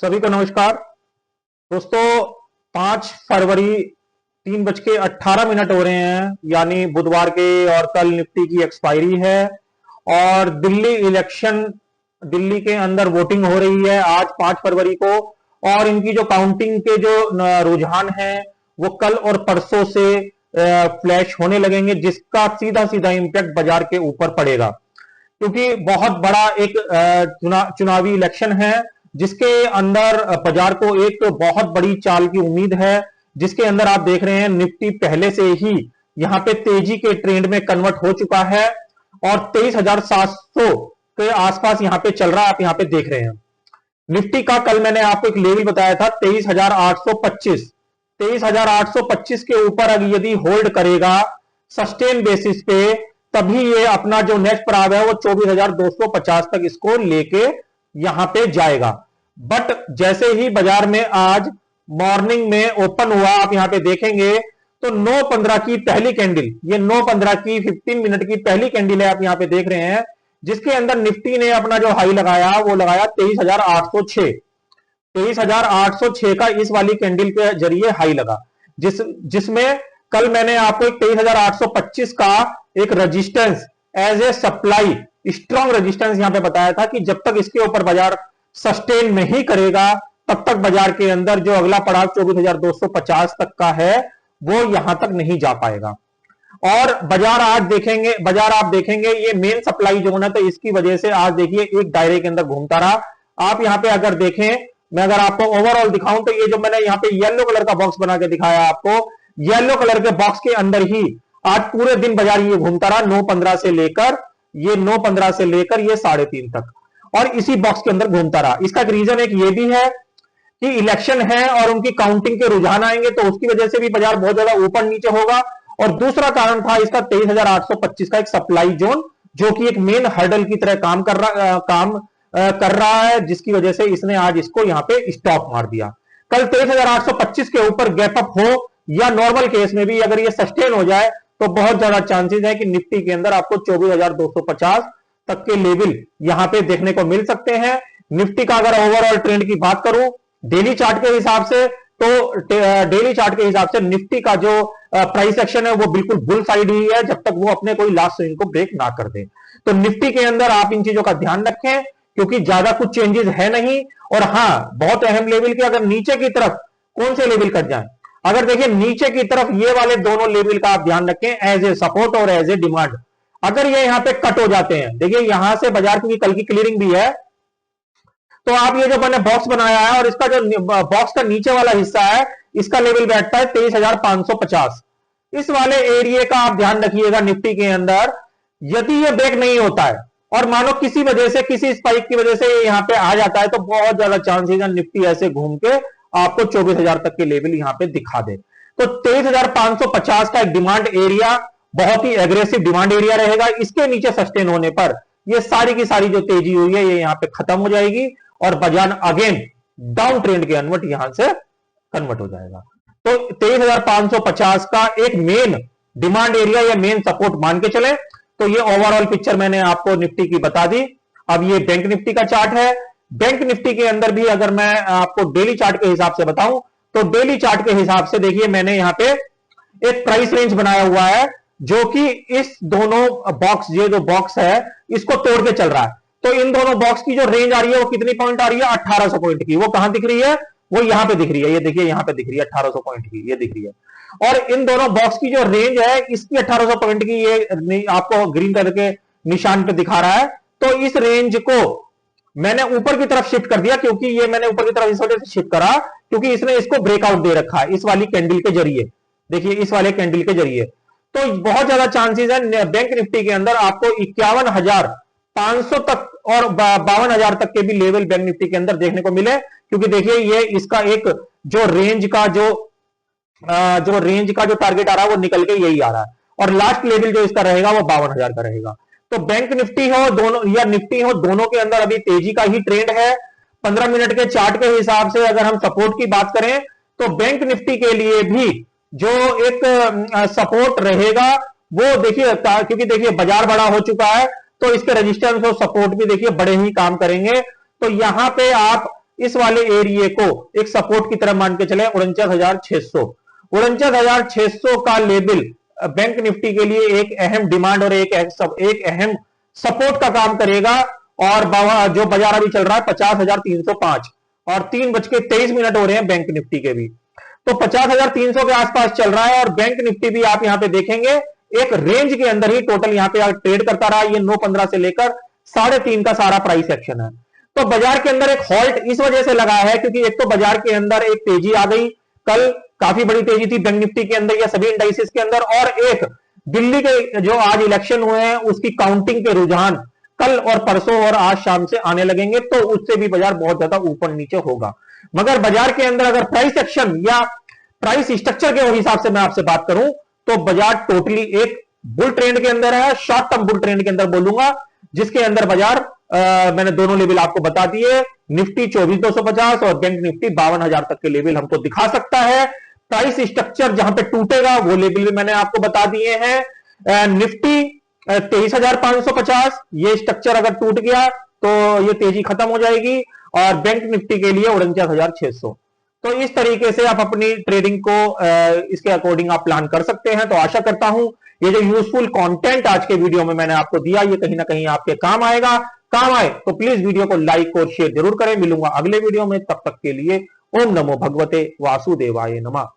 सभी को नमस्कार दोस्तों। 5 फरवरी 3:18 हो रहे हैं, यानी बुधवार के, और कल निफ्टी की एक्सपायरी है। और दिल्ली के अंदर वोटिंग हो रही है आज 5 फरवरी को। और इनकी जो काउंटिंग के जो रुझान है वो कल और परसों से फ्लैश होने लगेंगे, जिसका सीधा सीधा इंपैक्ट बाजार के ऊपर पड़ेगा, क्योंकि बहुत बड़ा एक चुनावी इलेक्शन है, जिसके अंदर बाजार को एक बहुत बड़ी चाल की उम्मीद है। जिसके अंदर आप देख रहे हैं निफ्टी पहले से ही यहां पे तेजी के ट्रेंड में कन्वर्ट हो चुका है और 23,700 के आसपास यहां पे चल रहा है। आप यहां पे देख रहे हैं निफ्टी का, कल मैंने आपको एक लेवल बताया था 23,825। 23,825 के ऊपर यदि होल्ड करेगा सस्टेन बेसिस पे, तभी ये अपना जो नेक्स्ट प्राव है वो 24,250 तक इसको लेके यहां पे जाएगा। बट जैसे ही बाजार में आज मॉर्निंग में ओपन हुआ, आप यहां पे देखेंगे तो 9:15 की पहली कैंडल, ये 9:15 की 15 मिनट की पहली कैंडल है, आप यहां पे देख रहे हैं, जिसके अंदर निफ्टी ने अपना जो हाई लगाया वो लगाया 23,806। 23,806 का इस वाली कैंडल के जरिए हाई लगा, जिसमें कल मैंने आपको 23,825 का एक resistance as a supply strong resistance यहां पे बताया था कि जब तक इसके ऊपर बाजार सस्टेन नहीं करेगा तब तक बाजार के अंदर जो अगला पड़ाव 24,250 तक का है वो यहां तक नहीं जा पाएगा। और बाजार आप देखेंगे ये मेन सप्लाई जोन है, तो इसकी वजह से आज देखिए एक दायरे के अंदर घूमता रहा। आप यहां पे अगर देखें, मैं अगर आपको ओवरऑल दिखाऊं तो ये जो मैंने यहां पे येलो कलर का बॉक्स बना के दिखाया आपको, येलो कलर के बॉक्स के अंदर ही आज पूरे दिन बाजार ये घूमता रहा, 9:15 से लेकर ये 9:15 से लेकर ये 3:30 तक, और इसी बॉक्स के अंदर घूमता रहा। इसका एक रीजन एक ये भी है कि इलेक्शन है और उनकी काउंटिंग के रुझान आएंगे, तो उसकी वजह से भी बाजार बहुत ज्यादा ऊपर नीचे होगा। और दूसरा कारण था इसका 23,825 का एक सप्लाई जोन, जो कि एक मेन हर्डल की तरह काम कर रहा है, जिसकी वजह से इसने आज इसको यहां पे स्टॉप मार दिया। कल 23,825 के ऊपर गैप अप हो या नॉर्मल केस में भी अगर ये सस्टेन हो जाए तो बहुत ज्यादा चांसेस है कि निफ्टी के अंदर आपको 24,250 तक के लेवल यहां पे देखने को मिल सकते हैं। निफ्टी का अगर ओवरऑल ट्रेंड की बात करूं डेली चार्ट के हिसाब से, तो डेली चार्ट के हिसाब से निफ्टी का जो प्राइस एक्शन है वो बिल्कुल बुल साइड ही है, जब तक वो अपने कोई लास्ट स्विंग को ब्रेक ना कर दे। तो निफ्टी के अंदर आप इन चीजों का ध्यान रखें, क्योंकि ज्यादा कुछ चेंजेस है नहीं। और हां, बहुत अहम लेवल के अगर नीचे की तरफ कौन से लेवल कट जाए, अगर देखिए नीचे की तरफ ये वाले दोनों लेवल का आप ध्यान रखें, एज ए सपोर्ट और एज ए डिमांड। अगर ये यहां पे कट हो जाते हैं, देखिए यहां से बाजार की कल की क्लियरिंग भी है, तो आप ये जो मैंने बॉक्स बनाया है और इसका जो बॉक्स का नीचे वाला हिस्सा है, इसका लेवल बैठता है 23,550। इस वाले एरिया का आप ध्यान रखिएगा निफ्टी के अंदर। यदि ये ब्रेक नहीं होता है और मानो किसी वजह से, किसी स्पाइक की वजह से ये यहां पे आ जाता है, तो बहुत ज्यादा चांसेस है निफ्टी ऐसे घूम के आपको 24,000 तक के लेवल यहां पे दिखा दे। तो 23,550 का एक डिमांड एरिया, बहुत ही एग्रेसिव डिमांड एरिया रहेगा। इसके नीचे सस्टेन होने पर ये सारी की सारी जो तेजी हुई है ये यहां पे खत्म हो जाएगी और बाजार अगेन डाउन ट्रेंड के कन्वर्ट यहां से कन्वर्ट हो जाएगा। तो 23,550 का एक मेन डिमांड एरिया या मेन सपोर्ट मान के चले। तो ये ओवरऑल पिक्चर मैंने आपको निफ्टी की बता दी। अब ये बैंक निफ्टी का चार्ट है। बैंक निफ्टी के अंदर भी अगर मैं आपको डेली चार्ट के हिसाब से बताऊं, तो डेली चार्ट के हिसाब से देखिए मैंने यहां पे एक प्राइस रेंज बनाया हुआ है, जो कि इस दोनों बॉक्स, ये जो बॉक्स है इसको तोड़ के चल रहा है। तो इन दोनों बॉक्स की जो रेंज आ रही है वो कितनी पॉइंट आ रही है, 1800 पॉइंट की। वो कहां दिख रही है, वो यहां पे दिख रही है, ये देखिए यहां पे दिख रही है 1800 पॉइंट की, ये दिख रही है। और इन दोनों बॉक्स की जो रेंज है इसकी 1800 पॉइंट की, ये आपको ग्रीन कलर के निशान पे दिखा रहा है। तो इस रेंज को मैंने ऊपर की तरफ शिफ्ट कर दिया, क्योंकि ये मैंने ऊपर की तरफ इस वजह से शिफ्ट करा क्योंकि इसने इसको ब्रेकआउट दे रखा है इस वाली कैंडल के जरिए। देखिए इस वाले कैंडल के जरिए तो बहुत ज्यादा चांसेस है बैंक निफ्टी के अंदर आपको 51,500 तक और 52,000 तक के भी लेवल बैंक निफ्टी के अंदर देखने को मिले। क्योंकि देखिए ये इसका एक जो रेंज का जो टारगेट आ रहा है वो निकल के यही आ रहा है, और लास्ट लेवल जो इसका रहेगा वो 52,000 का रहेगा। तो बैंक निफ्टी हो दोनों या निफ्टी हो, दोनों के अंदर अभी तेजी का ही ट्रेंड है। 15 मिनट के चार्ट के हिसाब से अगर हम सपोर्ट की बात करें तो बैंक निफ्टी के लिए भी जो एक सपोर्ट रहेगा वो देखिए, क्योंकि देखिए बाजार बड़ा हो चुका है तो इसके रेजिस्टेंस और सपोर्ट भी देखिए बड़े ही काम करेंगे। तो यहां पे आप इस वाले एरिया को एक सपोर्ट की तरह मान के चले 49,600। 49,600 का लेवल बैंक निफ्टी के लिए एक अहम डिमांड और एक अहम सपोर्ट का काम करेगा। और जो बाजार अभी चल रहा है 50,305 और 3:23 हो रहे हैं बैंक निफ्टी के भी, तो 50,300 के आसपास चल रहा है। और बैंक निफ्टी भी आप यहां पे देखेंगे एक रेंज के अंदर ही टोटल यहां पे ट्रेड करता रहा। ये 9:15 से लेकर 3:30 का सारा प्राइस एक्शन है। तो बाजार के अंदर एक हॉल्ट इस वजह से लगा है क्योंकि एक तो बाजार के अंदर एक तेजी आ गई, कल काफी बड़ी तेजी थी बैंक निफ्टी के अंदर या सभी इंडाइसेस के अंदर, और एक दिल्ली के जो आज इलेक्शन हुए हैं उसकी काउंटिंग के रुझान कल और परसों और आज शाम से आने लगेंगे, तो उससे भी बाजार बहुत ज्यादा ऊपर नीचे होगा। मगर बाजार के अंदर अगर प्राइस एक्शन या प्राइस स्ट्रक्चर के हिसाब से मैं आपसे बात करूं तो बाजार टोटली एक बुल ट्रेंड के अंदर है, शॉर्ट टर्म बुल ट्रेंड के अंदर बोलूंगा, जिसके अंदर बाजार मैंने दोनों लेवल आपको बता दिए। निफ्टी 24,250 और बैंक निफ्टी 52,000 तक के लेवल हमको दिखा सकता है। प्राइस स्ट्रक्चर जहां पे टूटेगा वो लेवल भी मैंने आपको बता दिए हैं। निफ्टी 23,550, ये स्ट्रक्चर अगर टूट गया तो ये तेजी खत्म हो जाएगी, और बैंक निफ्टी के लिए 49,600। तो इस तरीके से आप अपनी ट्रेडिंग को इसके अकॉर्डिंग आप प्लान कर सकते हैं। तो आशा करता हूं ये जो यूजफुल कंटेंट आज के वीडियो में मैंने आपको दिया ये कहीं ना कहीं आपके काम आएगा। काम आए तो प्लीज वीडियो को लाइक और शेयर जरूर करें। मिलूंगा अगले वीडियो में, तब तक के लिए ओम नमो भगवते वासुदेवाय नमः।